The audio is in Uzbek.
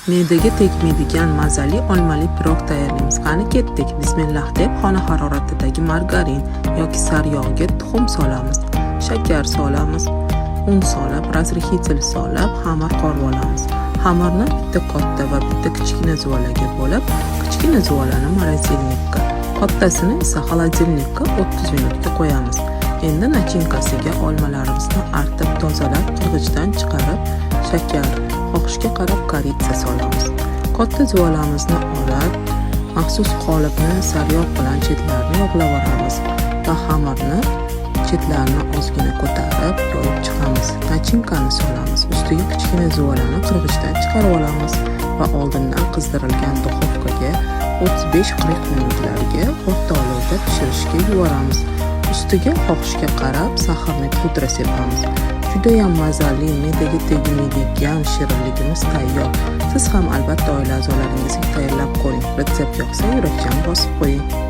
Me'daga tegmaydigan mazali olmali pirog tayyorlaymiz. Qani ketdik. Bismillah deb xona haroratidagi margarin yoki saryog'ga tuxum solamiz, shakar solamiz, un solib, razrixitelь solib, xamir qorib olamiz. Xamirni bitta katta va bitta kichkina zuvalaga bo'lib, kichkina zuvalani morozilnikka, kattasini esa xolodilnikka 30 minutga qo'yamiz. Endi nachinkasiga olmalarimizni artib, tozalab, qirg'ichdan chiqarib, shakar, xohishga qarab koritsa solamiz. Katta zuvalamizni olib, maxsus qolipni saryog' bilan chetlarini yog'lab olamiz va xamirni chetlarini ozgina ko'tarib, yoyib chiqamiz. Nachinkani solamiz. Ustiga kichkina zuvalani qirg'ichdan chiqarib olamiz va oldindan qizdirilgan duxovkaga 35-40 minutlarga o'rta olovda pishirishga yuboramiz. Ustiga xohishga qarab saharni pudra sepamiz. Judayam mazali, me'daga tegmaydigan shirinligimiz tayyor. Siz ham albatta oila a'zolaringizga tayyorlab ko'ring. Retsept yoqsa yurakchan bosib qo'ying.